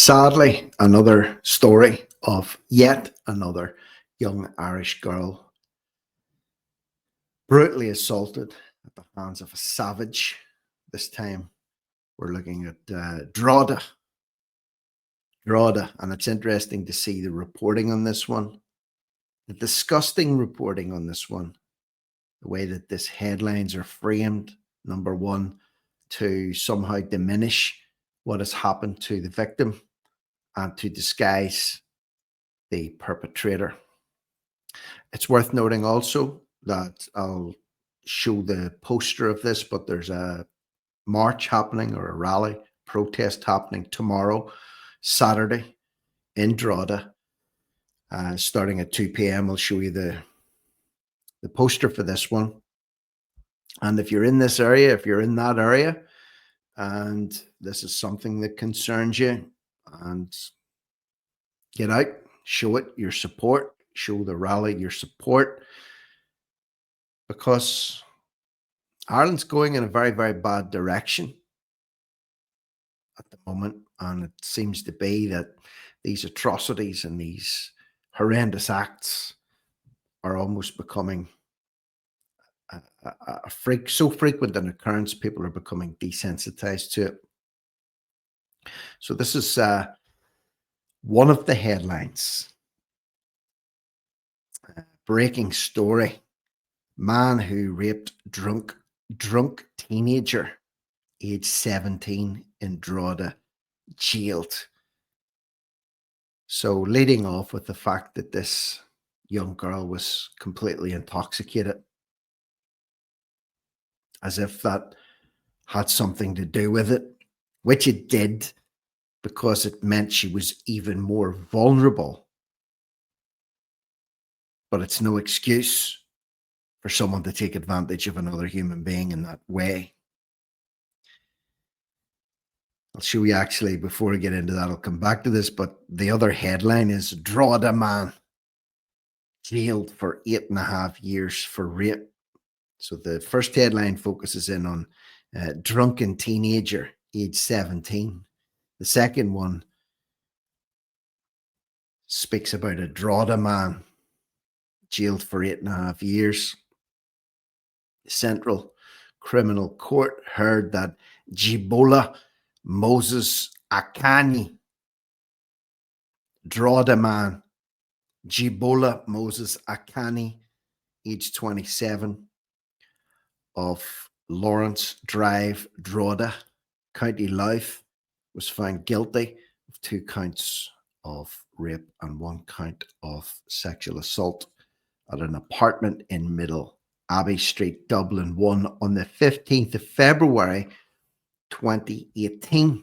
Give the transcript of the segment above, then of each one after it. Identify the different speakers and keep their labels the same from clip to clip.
Speaker 1: Sadly, another story of yet another young Irish girl brutally assaulted at the hands of a savage. This time we're looking at Drogheda, and it's interesting to see the reporting on this one, the disgusting reporting on this one, the way that this headlines are framed. Number one, to somehow diminish what has happened to the victim and to disguise the perpetrator. It's worth noting also that I'll show the poster of this, but there's a march happening, or a rally protest happening tomorrow, Saturday, in Drogheda, starting at 2 p.m. I'll show you the poster for this one. And if you're in this area, if you're in that area, and this is something that concerns you, and get out, show it your support, show the rally your support, because Ireland's going in a very, very bad direction at the moment. And it seems to be that these atrocities and these horrendous acts are almost becoming so frequent an occurrence, people are becoming desensitized to it. So this is one of the headlines. Breaking story: man who raped drunk teenager, age 17, in Drogheda, jailed. So leading off with the fact that this young girl was completely intoxicated, as if that had something to do with it, which it did, because it meant she was even more vulnerable. But it's no excuse for someone to take advantage of another human being in that way. I'll show you, actually, before I get into that, I'll come back to this, but the other headline is Drogheda man jailed for 8.5 years for rape. So the first headline focuses in on drunken teenager, age 17. The second one speaks about a Drogheda man jailed for 8.5 years. The Central Criminal Court heard that Jibola Moses Akanni, Drogheda man, Jibola Moses Akanni, age 27, of Lawrence Drive, Drogheda, County Louth, was found guilty of 2 counts of rape and 1 count of sexual assault at an apartment in Middle Abbey Street, Dublin 1, on the 15th of February 2018.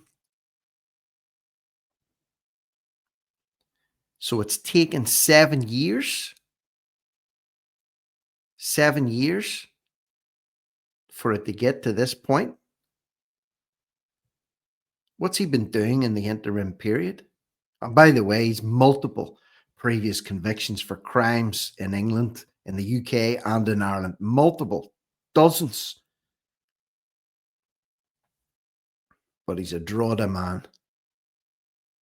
Speaker 1: So it's taken 7 years. 7 years for it to get to this point. What's he been doing in the interim period? And by the way, he's multiple previous convictions for crimes in England, in the UK, and in Ireland. Multiple, dozens. But he's a Drogheda man.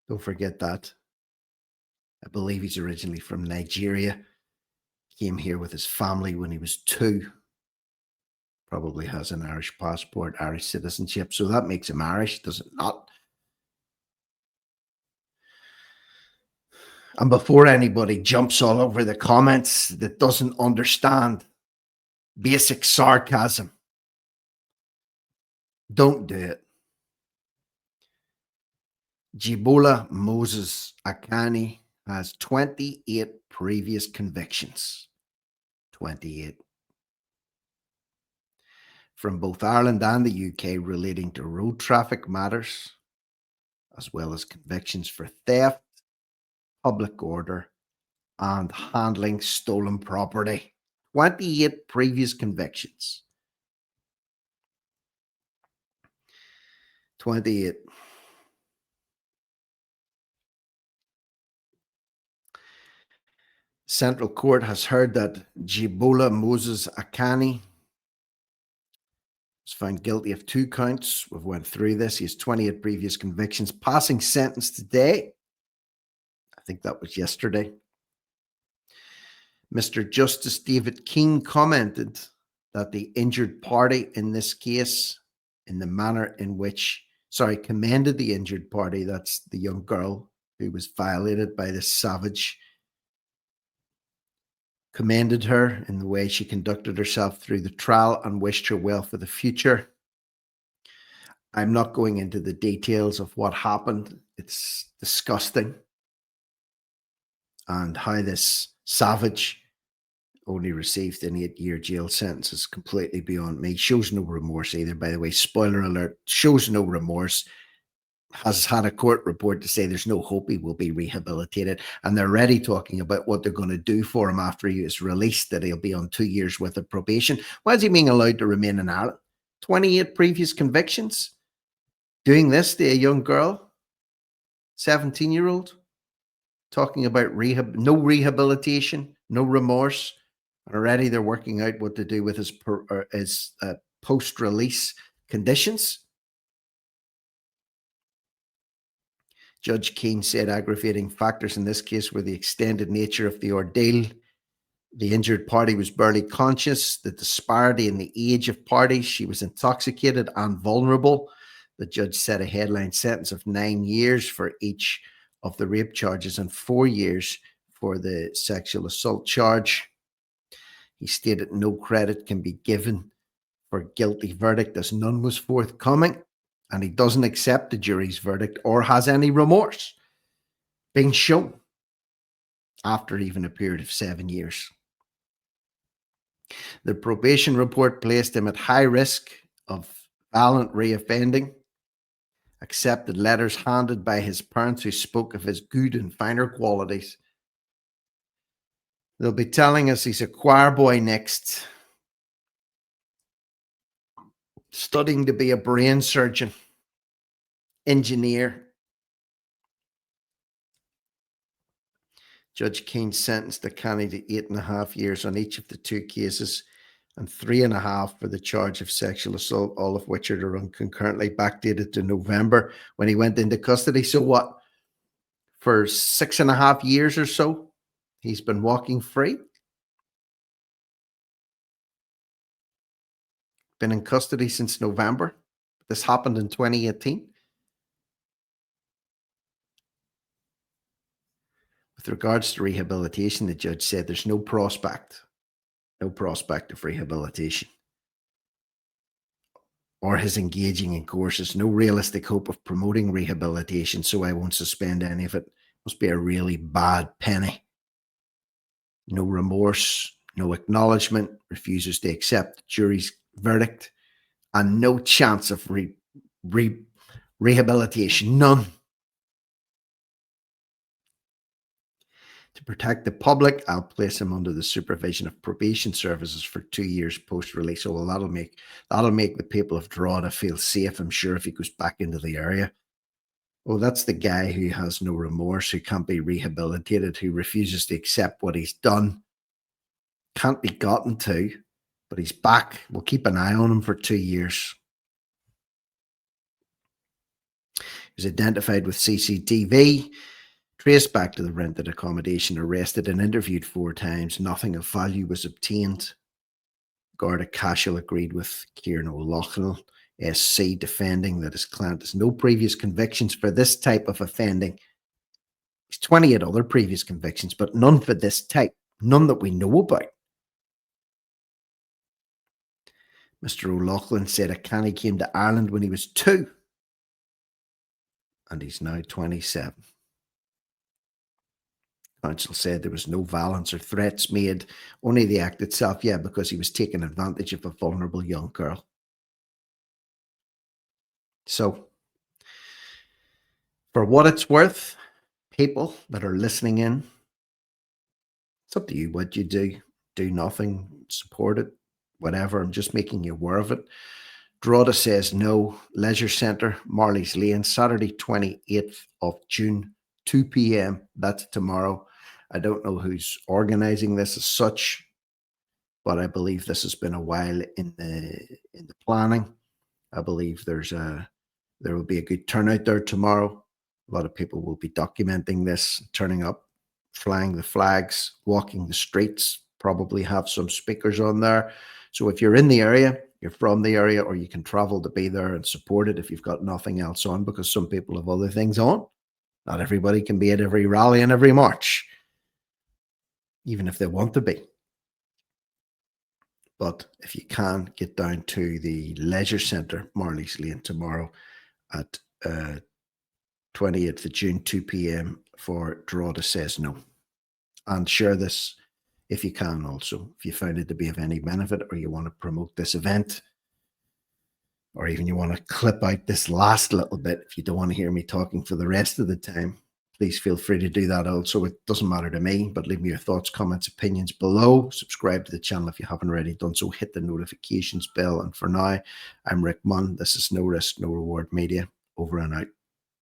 Speaker 1: Don't forget that. I believe he's originally from Nigeria. Came here with his family when he was 2. Probably has an Irish passport, Irish citizenship. So that makes him Irish, does it not? And before anybody jumps all over the comments that doesn't understand basic sarcasm, don't do it. Jibola Moses Akanni has 28 previous convictions. 28. From both Ireland and the UK, relating to road traffic matters, as well as convictions for theft, public order, and handling stolen property. 28 previous convictions. 28. Central Court has heard that Jibola Moses Akanni was found guilty of 2 counts. We've went through this. He has 28 previous convictions. Passing sentence today. I think that was yesterday. Mr. Justice David Keane commented that the injured party in this case, in the manner in which, commended the injured party, that's the young girl who was violated by this savage, commended her in the way she conducted herself through the trial and wished her well for the future. I'm not going into the details of what happened. It's disgusting. And how this savage only received an 8-year jail sentence is completely beyond me. Shows no remorse either, by the way. Spoiler alert, shows no remorse. Has had a court report to say there's no hope he will be rehabilitated. And they're already talking about what they're going to do for him after he is released, that he'll be on 2 years worth of probation. Why is he being allowed to remain in Ireland? 28 previous convictions. Doing this to a young girl, 17-year-old, talking about no rehabilitation, no remorse. And already they're working out what to do with his post-release conditions. Judge Keane said aggravating factors in this case were the extended nature of the ordeal. The injured party was barely conscious. The disparity in the age of parties. She was intoxicated and vulnerable. The judge set a headline sentence of 9 years for each of the rape charges and 4 years for the sexual assault charge. He stated no credit can be given for guilty verdict as none was forthcoming, and he doesn't accept the jury's verdict or has any remorse being shown after even a period of 7 years. The probation report placed him at high risk of violent reoffending. Accepted letters handed by his parents who spoke of his good and finer qualities. They'll be telling us he's a choir boy next, studying to be a brain surgeon, engineer. Judge Keane sentenced Akanni to 8.5 years on each of the 2 cases and 3.5 for the charge of sexual assault, all of which are to run concurrently, backdated to November when he went into custody. So what? For 6.5 years or so, he's been walking free. Been in custody since November. This happened in 2018. With regards to rehabilitation, the judge said there's no prospect of rehabilitation or his engaging in courses, no realistic hope of promoting rehabilitation, so I won't suspend any of it. Must be a really bad penny. No remorse, no acknowledgement, refuses to accept the jury's verdict, and no chance of rehabilitation, none. To protect the public, I'll place him under the supervision of probation services for 2 years post-release. So, well, that'll make the people of Drogheda feel safe, I'm sure, if he goes back into the area. Well, that's the guy who has no remorse, who can't be rehabilitated, who refuses to accept what he's done, can't be gotten to, but he's back. We'll keep an eye on him for 2 years. He was identified with CCTV, traced back to the rented accommodation, arrested and interviewed 4 times. Nothing of value was obtained. Garda Cashel agreed with Kieran O'Loughlin, SC, defending that his client has no previous convictions for this type of offending. He's 28 other previous convictions, but none for this type, none that we know about. Mr. O'Loughlin said Akanni came to Ireland when he was 2, and he's now 27. Counsel said there was no violence or threats made, only the act itself, because he was taking advantage of a vulnerable young girl. So, for what it's worth, people that are listening in, it's up to you what you do. Do nothing, support it, whatever. I'm just making you aware of it. Drogheda says no. Leisure Centre, Marley's Lane, Saturday 28th of June, 2 p.m. That's tomorrow. I don't know who's organising this as such, but I believe this has been a while in the planning. I believe there will be a good turnout there tomorrow. A lot of people will be documenting this, turning up, flying the flags, walking the streets, probably have some speakers on there. So if you're in the area, you're from the area, or you can travel to be there and support it if you've got nothing else on, because some people have other things on. Not everybody can be at every rally and every march, even if they want to be. But if you can, get down to the Leisure Centre, Marley's Lane, tomorrow at 28th of June, 2 p.m. for Drogheda Says No. And share this if you can also, if you find it to be of any benefit, or you want to promote this event, or even you want to clip out this last little bit if you don't want to hear me talking for the rest of the time. Please feel free to do that also. It doesn't matter to me, but leave me your thoughts, comments, opinions below. Subscribe to the channel if you haven't already done so. Hit the notifications bell. And for now, I'm Rick Munn. This is No Risk, No Reward Media. Over and out.